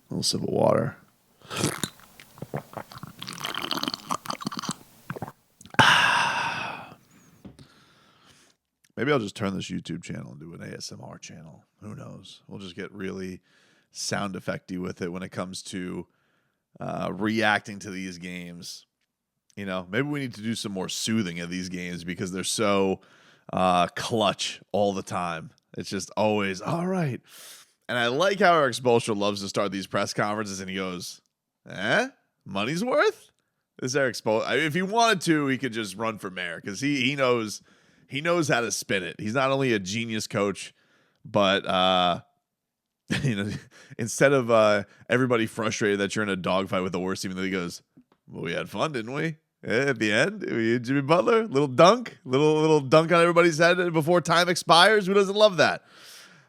A little sip of water. Maybe I'll just turn this YouTube channel into an ASMR channel. Who knows? We'll just get really sound effecty with it when it comes to reacting to these games. You know, maybe we need to do some more soothing of these games because they're so clutch all the time. It's just always, all right. And I like how Eric Spoelstra loves to start these press conferences and he goes, money's worth? This Eric Spoelstra, if he wanted to, he could just run for mayor because he knows how to spin it. He's not only a genius coach, but instead of everybody frustrated that you're in a dogfight with the worst team, he goes, well, we had fun, didn't we? At the end, Jimmy Butler, little dunk on everybody's head before time expires. Who doesn't love that?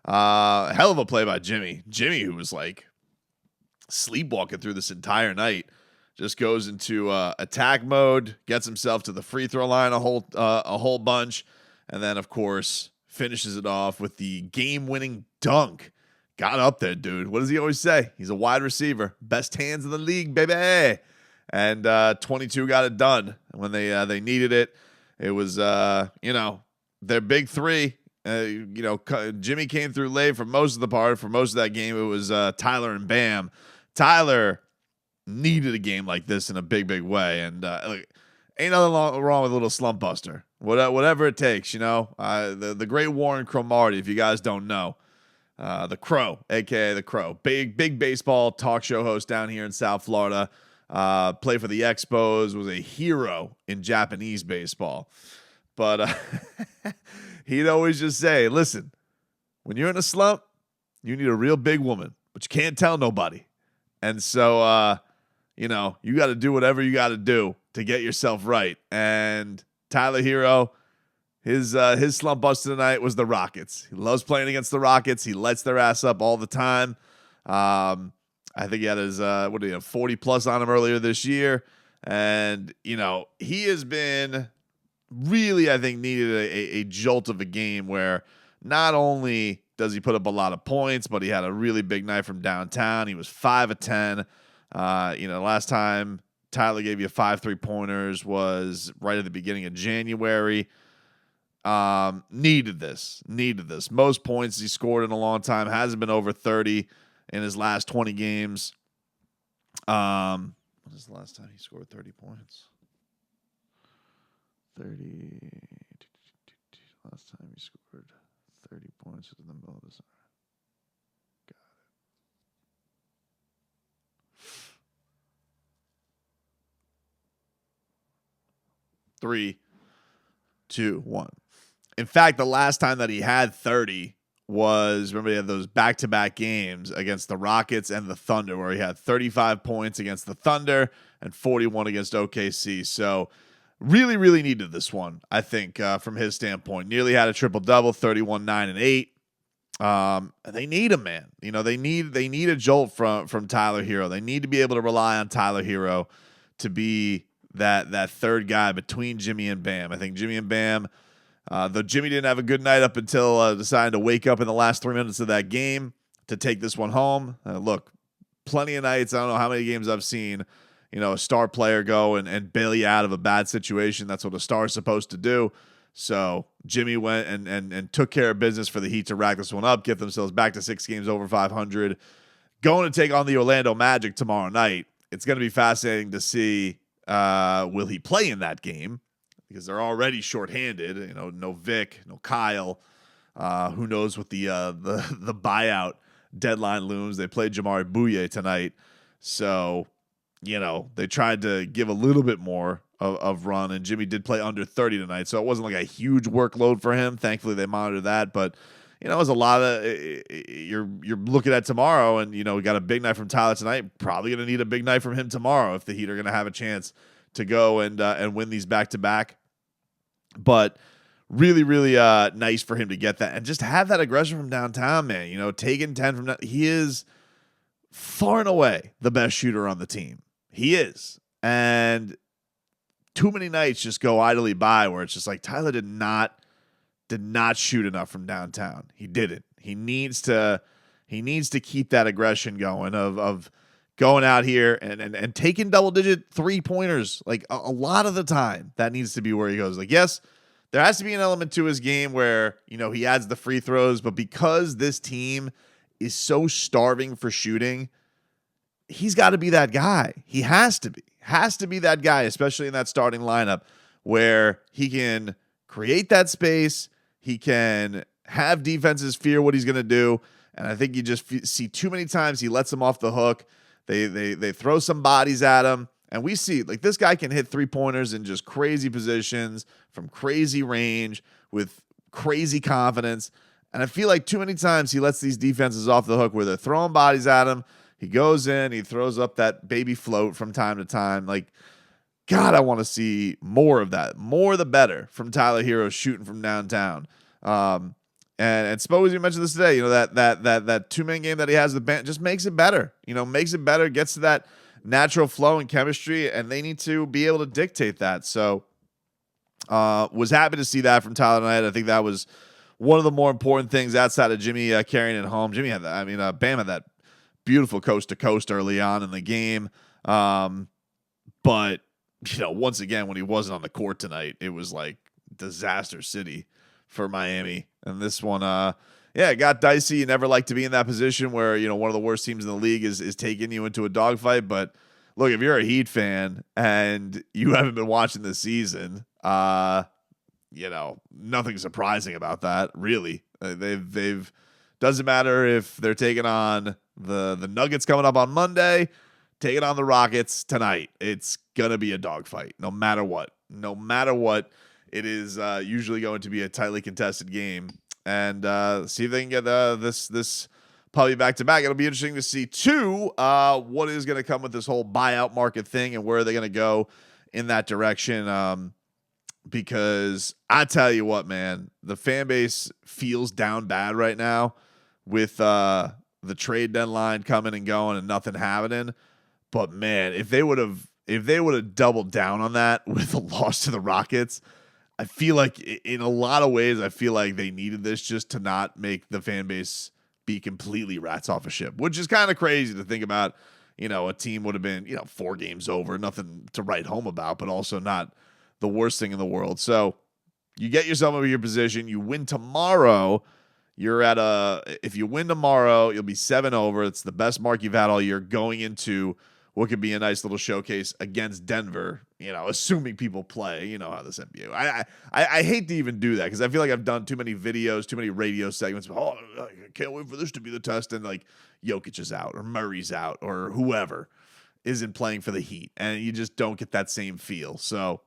Hell of a play by Jimmy. Jimmy, who was like sleepwalking through this entire night, just goes into attack mode, gets himself to the free throw line a whole bunch, and then of course finishes it off with the game-winning dunk. Got up there, dude. What does he always say? He's a wide receiver, best hands in the league, baby. And 22 got it done when they needed it. It was their big three. Jimmy came through late for most of the part. For most of that game, it was Tyler and Bam. Tyler needed a game like this in a big way, and ain't nothing wrong with a little slump buster. Whatever it takes, the great Warren Cromartie, if you guys don't know, the Crow, aka the Crow, big baseball talk show host down here in South Florida. Played for the Expos, was a hero in Japanese baseball, but he'd always just say, "Listen, when you're in a slump, you need a real big woman, but you can't tell nobody." And so, you got to do whatever you got to do to get yourself right. And Tyler Hero, his slump buster tonight was the Rockets. He loves playing against the Rockets. He lights their ass up all the time. I think he had his 40 plus on him earlier this year. And, he has been really, I think, needed a jolt of a game where not only does he put up a lot of points, but he had a really big night from downtown. He was 5 of 10. Last time Tyler gave you 5 3-pointers was right at the beginning of January. Needed this. Most points he scored in a long time. Hasn't been over 30 in his last 20 games. When is the last time he scored 30 points? 30. Last time he scored 30 points in the middle of the summer. Got it. 3, 2, 1. In fact, the last time that he had 30 was, remember, he had those back-to-back games against the Rockets and the Thunder where he had 35 points against the Thunder and 41 against OKC. So really, really needed this one, I think, from his standpoint. Nearly had a triple-double, 31, 9, and 8. They need him, man. They need a jolt from Tyler Hero. They need to be able to rely on Tyler Hero to be that third guy between Jimmy and Bam. I think Jimmy and Bam, though Jimmy didn't have a good night up until deciding to wake up in the last 3 minutes of that game to take this one home. Look, plenty of nights, I don't know how many games I've seen, a star player go and bail you out of a bad situation. That's what a star is supposed to do. So Jimmy went and took care of business for the Heat to rack this one up, get themselves back to 6 games over 500. Going to take on the Orlando Magic tomorrow night. It's going to be fascinating to see, will he play in that game? Because they're already shorthanded. No Vic, no Kyle. Who knows what the buyout deadline looms. They played Jamari Bouye tonight. So, they tried to give a little bit more of run, and Jimmy did play under 30 tonight, so it wasn't like a huge workload for him. Thankfully, they monitored that, but it was a lot of you're looking at tomorrow, and we got a big night from Tyler tonight. Probably going to need a big night from him tomorrow if the Heat are going to have a chance to go and win these back to back. But really, really nice for him to get that and just have that aggression from downtown, man. Taking 10 from down, he is far and away the best shooter on the team. He is, and too many nights just go idly by where it's just like Tyler did not shoot enough from downtown. He didn't. He needs to He needs to keep that aggression going of going out here and taking double-digit three-pointers. Like, a lot of the time, that needs to be where he goes. Like, yes, there has to be an element to his game where, he adds the free throws, but because this team is so starving for shooting, he's got to be that guy. He has to be that guy, especially in that starting lineup where he can create that space. He can have defenses fear what he's going to do. And I think you just see too many times he lets them off the hook. They throw some bodies at him. And we see, like, this guy can hit three-pointers in just crazy positions from crazy range with crazy confidence. And I feel like too many times he lets these defenses off the hook where they're throwing bodies at him. He goes in, he throws up that baby float from time to time. Like, God, I want to see more of that. More the better from Tyler Hero shooting from downtown. And Spo, as you mentioned this today, that two-man game that he has, the band just makes it better. Makes it better, gets to that natural flow and chemistry, and they need to be able to dictate that. So, was happy to see that from Tyler tonight. I think that was one of the more important things outside of Jimmy carrying it home. Jimmy had that. Bam had that beautiful coast to coast early on in the game. But once again, when he wasn't on the court tonight, it was like disaster city for Miami. And this one, it got dicey. You never like to be in that position where, one of the worst teams in the league is taking you into a dogfight. But look, if you're a Heat fan and you haven't been watching this season, nothing surprising about that, really. They've doesn't matter if they're taking on the Nuggets coming up on Monday, taking on the Rockets tonight. It's gonna be a dogfight, no matter what. No matter what, it is usually going to be a tightly contested game. And see if they can get this probably back to back. It'll be interesting to see too what is going to come with this whole buyout market thing and where are they going to go in that direction. Because I tell you what, man, the fan base feels down bad right now with the trade deadline coming and going and nothing happening. But man, if they would have doubled down on that with a loss to the Rockets, I feel like in a lot of ways, I feel like they needed this just to not make the fan base be completely rats off a ship, which is kind of crazy to think about. A team would have been, 4 games over, nothing to write home about, but also not the worst thing in the world. So you get yourself over your position. You win tomorrow. If you win tomorrow, you'll be 7 over. It's the best mark you've had all year going into what could be a nice little showcase against Denver, assuming people play, how this NBA. I hate to even do that because I feel like I've done too many videos, too many radio segments. Oh, I can't wait for this to be the test. And like Jokic is out or Murray's out or whoever isn't playing for the Heat. And you just don't get that same feel. So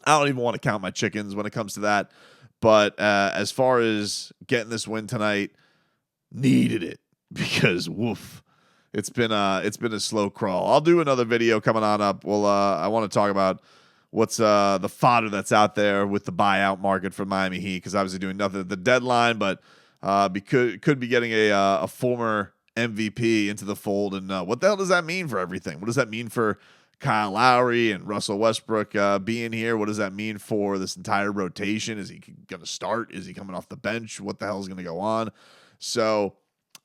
I don't even want to count my chickens when it comes to that. But as far as getting this win tonight, needed it because woof. It's been a slow crawl. I'll do another video coming on up. Well, I want to talk about what's the fodder that's out there with the buyout market for Miami Heat because obviously doing nothing at the deadline, but could be getting a former MVP into the fold. And what the hell does that mean for everything? What does that mean for Kyle Lowry and Russell Westbrook being here? What does that mean for this entire rotation? Is he going to start? Is he coming off the bench? What the hell is going to go on? So,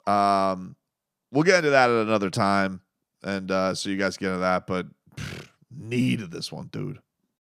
we'll get into that at another time, and so you guys get into that, but needed this one, dude.